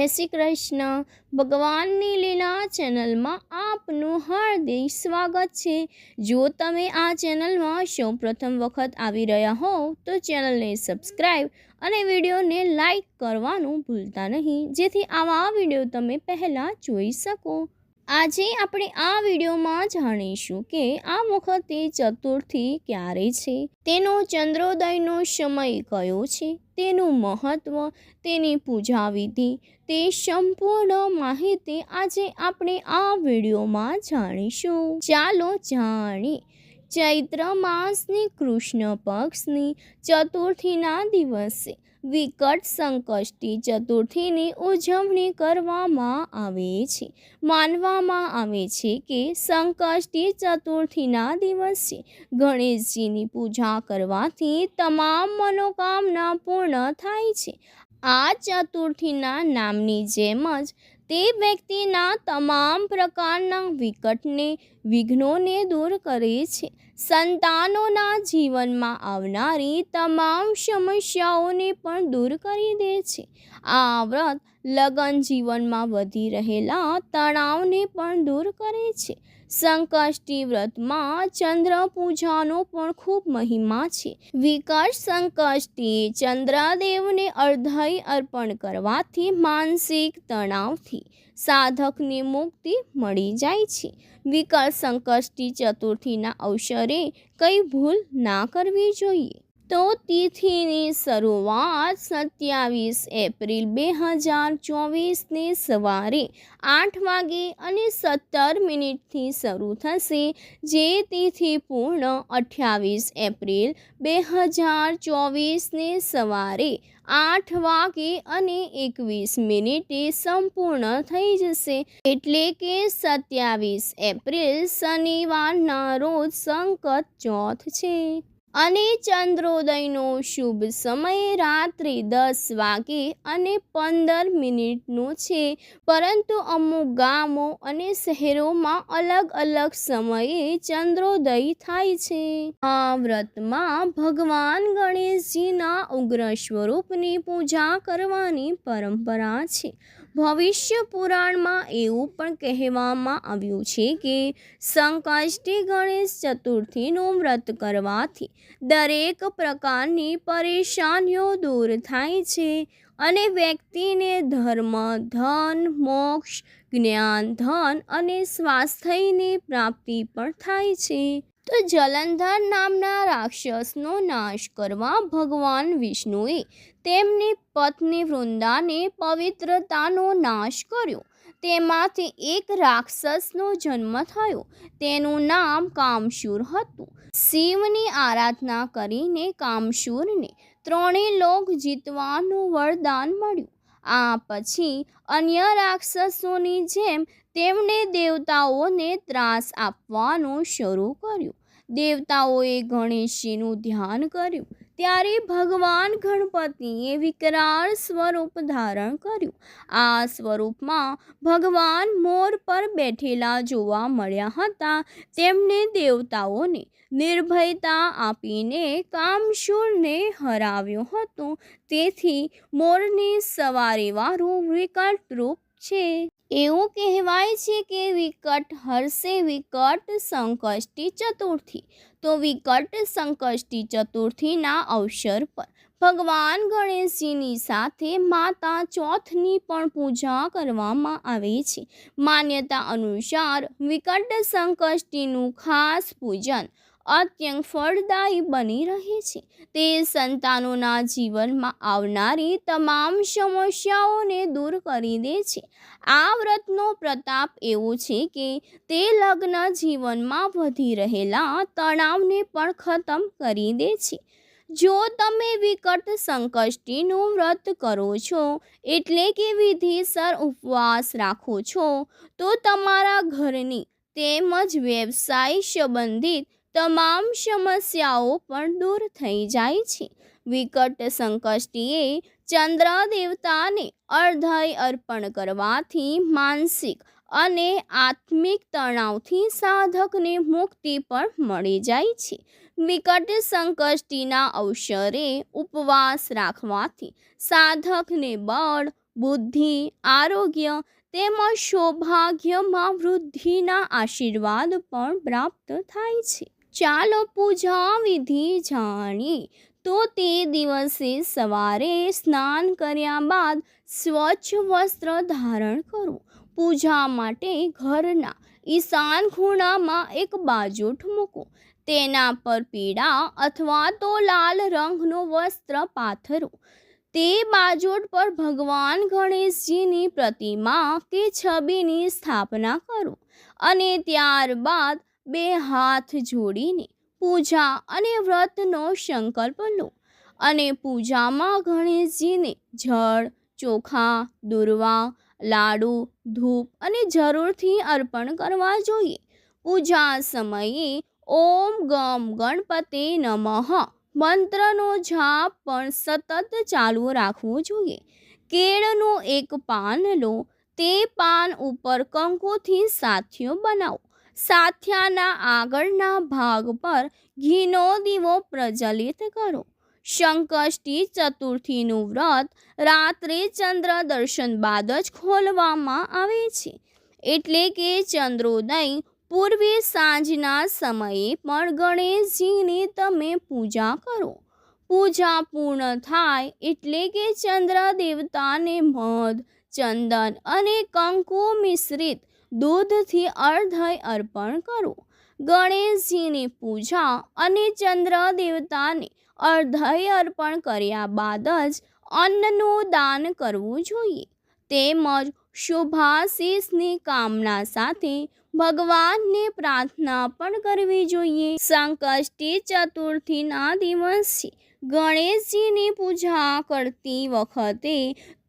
जय श्री कृष्ण। भगवाननी लीला चेनल में आपनु हार्दिक स्वागत है। जो तमे आ चेनल में सौ प्रथम वखत आवी रह्या हो तो चेनल ने सब्सक्राइब अने विडियो ने लाइक करवानुं भूलता नहीं, जेथी आवा विडियो तमे पहला जोई सको। आजे आपणे आ विडियो में जाणीशुं के आ वखते चतुर्थी क्यारे छे, तेनो चंद्रोदयनो समय कयो छे, तेनुं महत्व, तेनी पूजा विधि, ते संपूर्ण माहिती आजे आपणे आ विडियो में जाणीशुं। चालो जाणीए। चैत्र मासनी कृष्ण पक्षनी चतुर्थीना दिवसे विकट संकष्टी चतुर्थीनी उजवणी करवामां आवे छे। मानवामां आवे छे के संकष्टी चतुर्थीना दिवसे गणेशजीनी पूजा करवाथी तमाम मनोकामना पूर्ण थाय छे। आ चतुर्थीना नामनी जेम ज ते व्यक्तिना तमाम प्रकारना विकटने विघ्नोने दूर करे छे। संतानोना जीवनमां आवनारी तमाम समस्याओने पण दूर करी दे छे। आ व्रत लगन जीवनमां वधी रहेला तणावने पण दूर करे छे। संकष्टी व्रत में चंद्र पूजानो पण खूब महिमा छे। विकट संकष्टी चंद्रदेव ने अर्घ्य अर्पण करवाथी मानसिक तणावथी साधकने मुक्ति मळी जाय छे। विकट संकष्टी चतुर्थीना अवसरे कई भूल ना करवी जोईए। तो तिथिनी शरूआत 27 एप्रिल 2024 ने सवारे 8 वागे અને 17 મિનિટથી શરૂ થશે, જે तिथि पूर्ण 28 एप्रिल 2024 ने सवारे 8 वागे અને 21 મિનિટે સંપૂર્ણ થઈ જશે। એટલે કે 27 એપ્રિલ શનિવારના રોજ સંકટ ચોથ છે અને ચંદ્રોદયનો શુભ સમય રાત્રે 10 વાગે અને 15 મિનિટનો છે, પરંતુ અમુક ગામો અને શહેરોમાં અલગ અલગ સમયે ચંદ્રોદય થાય છે। આ વ્રતમાં ભગવાન ગણેશજીના ઉગ્ર સ્વરૂપની પૂજા કરવાની પરંપરા છે। ભવિષ્ય પુરાણમાં એવું પણ કહેવામાં આવ્યું છે કે સંકષ્ટી ગણેશ ચતુર્થીનું વ્રત કરવાથી દરેક પ્રકારની પરેશાનીઓ દૂર થાય છે અને વ્યક્તિને ધર્મ, ધન, મોક્ષ, જ્ઞાન, ધન અને સ્વાસ્થ્યની પ્રાપ્તિ પણ થાય છે। તો જલંધર નામના રાક્ષસનો નાશ કરવા ભગવાન વિષ્ણુએ તેમની પત્ની વૃંદાને પવિત્રતાનો નાશ કર્યો। તેમાંથી એક રાક્ષસનો જન્મ થયો। તેનું નામ કામશૂર હતું। શિવની આરાધના કરીને કામશૂરને ત્રણેય લોક જીતવાનું વરદાન મળ્યું। આ પછી અન્ય રાક્ષસોની જેમ તેમણે દેવતાઓને ત્રાસ આપવાનું શરૂ કર્યું। દેવતાઓએ ગણેશજીનું ધ્યાન કર્યું ત્યારે ભગવાન ગણપતિએ વિકરાળ સ્વરૂપ ધારણ કર્યું। આ સ્વરૂપમાં ભગવાન મોર પર બેઠેલા જોવા મળ્યા હતા। તેમણે દેવતાઓને નિર્ભયતા આપીને કામશૂરને હરાવ્યો હતો। તેથી મોરની સવારીવાળું વિકટ રૂપ છે। એવું કહેવાય છે કે વિકટ હરશે વિકટ સંકષ્ટી ચતુર્થી। તો વિકટ સંકષ્ટી ચતુર્થીના અવસર પર ભગવાન ગણેશજીની સાથે માતા ચોથની પણ પૂજા કરવામાં આવે છે। માન્યતા અનુસાર વિકટ સંકષ્ટીનું ખાસ પૂજન અત્યંત ફળદાયી બની રહે છે। તે સંતાનોના જીવનમાં આવનારી તમામ સમસ્યાઓને દૂર કરી દે છે। આ વ્રતનો પ્રતાપ એવો છે કે તે લગ્ન જીવનમાં વધી રહેલા તણાવને પણ ખતમ કરી દે છે। જો તમે વિકટ સંકષ્ટીનું વ્રત કરો છો, એટલે કે વિધિસર ઉપવાસ રાખો છો, તો તમારા ઘરની તેમજ વ્યવસાય સંબંધિત તમામ સમસ્યાઓ પણ દૂર થઈ જાય છે। વિકટ સંકષ્ટીએ ચંદ્ર દેવતાને अर्घ्य अर्पण करवाथी मानसिक અને આત્મિક તણાવથી સાધકને મુક્તિ પણ મળી જાય છે। વિકટ સંકષ્ટીના અવસરે ઉપવાસ રાખવાથી સાધકને બળ, બુદ્ધિ, આરોગ્ય તેમજ સૌભાગ્યમાં વૃદ્ધિના આશીર્વાદ પણ પ્રાપ્ત થાય છે. ચાલો પૂજા વિધિ જાણીએ. તો તે દિવસે સવારે સ્નાન કર્યા બાદ સ્વચ્છ વસ્ત્ર ધારણ કરવું. પૂજા માટે ઘરના ઈશાન ખૂણામાં એક બાજોઠ મૂકો. તેના પર પીળા અથવા તો લાલ રંગનું વસ્ત્ર પાથરો. તે બાજોઠ પર ભગવાન ગણેશજીની પ્રતિમા કે છબીની સ્થાપના કરો અને ત્યારબાદ 2 હાથ જોડીને પૂજા અને વ્રતનો સંકલ્પ લો અને પૂજામાં ગણેશજીને જળ, ચોખા, દૂર્વા, લાડુ, ધૂપ અને જરૂરથી અર્પણ કરવા જોઈએ. પૂજા સમયે ઓમ ગમ ગણપતે નમઃ મંત્રનો જાપ પણ સતત ચાલુ રાખવો જોઈએ. કેળનું એક પાન લો. તે પાન ઉપર કંકુથી સાથિયો બનાવો. સાથિયાના આગળના ભાગ પર ઘીનો દીવો પ્રજ્વલિત કરો. સંકષ્ટી ચતુર્થીનું વ્રત રાત્રે ચંદ્ર દર્શન બાદ જ ખોલવામાં આવે છે. એટલે કે ચંદ્રોદય પૂર્વે સાંજના સમયે પણ ગણેશજીની તમે પૂજા કરો. પૂજા પૂર્ણ થાય એટલે કે ચંદ્ર દેવતાને મધ, ચંદન અને કંકુ મિશ્રિત દૂધથી અર્ઘ્ય અર્પણ કરો. ગણેશજીની પૂજા અને ચંદ્ર દેવતાને અર્ઘ્ય અર્પણ કર્યા બાદ જ અન્નનું દાન કરવું જોઈએ. તેમજ શુભાશીષની કામના સાથે ભગવાનને પ્રાર્થના પણ કરવી જોઈએ. સંકષ્ટી ચતુર્થીના દિવસે ગણેશજીની પૂજા કરતી વખતે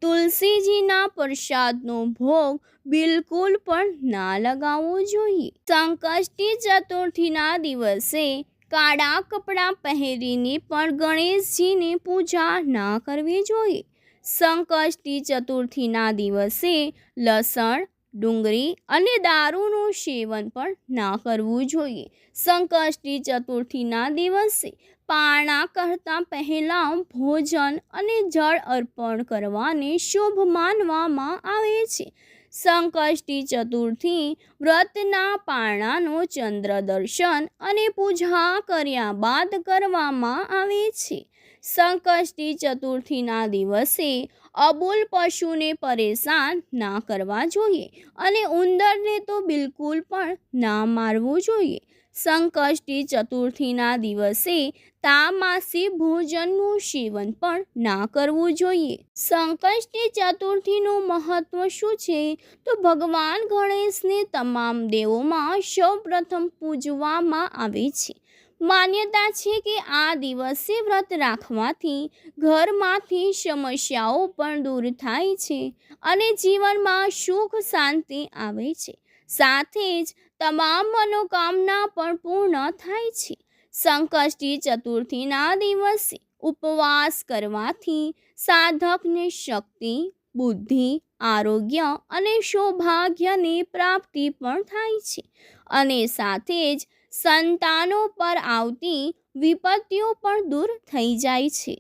તુલસીજીના પ્રસાદનો ભોગ બિલકુલ પણ ના લગાવવો જોઈએ. સંકષ્ટી ચતુર્થીના દિવસે કાળા કપડાં પહેરીને પણ ગણેશજીની પૂજા ના કરવી જોઈએ. સંકષ્ટી ચતુર્થીના દિવસે લસણ, ડુંગળી અને દારૂનું સેવન પણ ના કરવું જોઈએ. સંકષ્ટી ચતુર્થીના દિવસે પારણા કરતાં પહેલાં ભોજન અને જળ અર્પણ કરવાને શુભ માનવામાં આવે છે. સંકષ્ટી ચતુર્થી વ્રતના પારણાનો ચંદ્ર દર્શન અને પૂજા કર્યા બાદ કરવામાં આવે છે. સંકષ્ટી ચતુર્થીના દિવસે અબોલ પશુને પરેશાન ના કરવા જોઈએ અને ઉંદરને તો બિલકુલ પણ ના મારવું જોઈએ. સંકષ્ટી ચતુર્થીના દિવસે તામસી ભોજનનું સેવન પણ ના કરવું જોઈએ. સંકષ્ટી ચતુર્થીનું મહત્વ શું છે? તો ભગવાન ગણેશને તમામ દેવોમાં સૌપ્રથમ પૂજવામાં આવે છે. માન્યતા છે કે આ દિવસે વ્રત રાખવાથી ઘરમાંથી સમસ્યાઓ પણ દૂર થાય છે અને જીવનમાં સુખ શાંતિ આવે છે. સાથે જ તમામ મનોકામના પણ પૂર્ણ થાય છે. સંકષ્ટી ચતુર્થીના દિવસે ઉપવાસ કરવાથી સાધકને શક્તિ, બુદ્ધિ, આરોગ્ય અને સૌભાગ્યની પ્રાપ્તિ પણ થાય છે અને સાથે જ સંતાનો પર આવતી વિપત્તિઓ પણ દૂર થઈ જાય છે.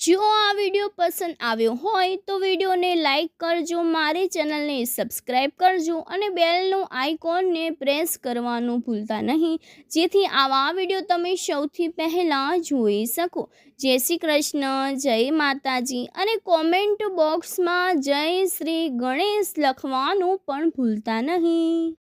જો આ વિડીયો પસંદ આવ્યો હોય તો વિડીયોને લાઈક કરજો, મારી ચેનલને સબસ્ક્રાઈબ કરજો અને બેલનું આઇકોનને પ્રેસ કરવાનું ભૂલતા નહીં, જેથી આવા વિડીયો તમે સૌથી પહેલાં જોઈ શકો. જય શ્રી કૃષ્ણ, જય માતાજી અને કોમેન્ટ બોક્સમાં જય શ્રી ગણેશ લખવાનું પણ ભૂલતા નહીં.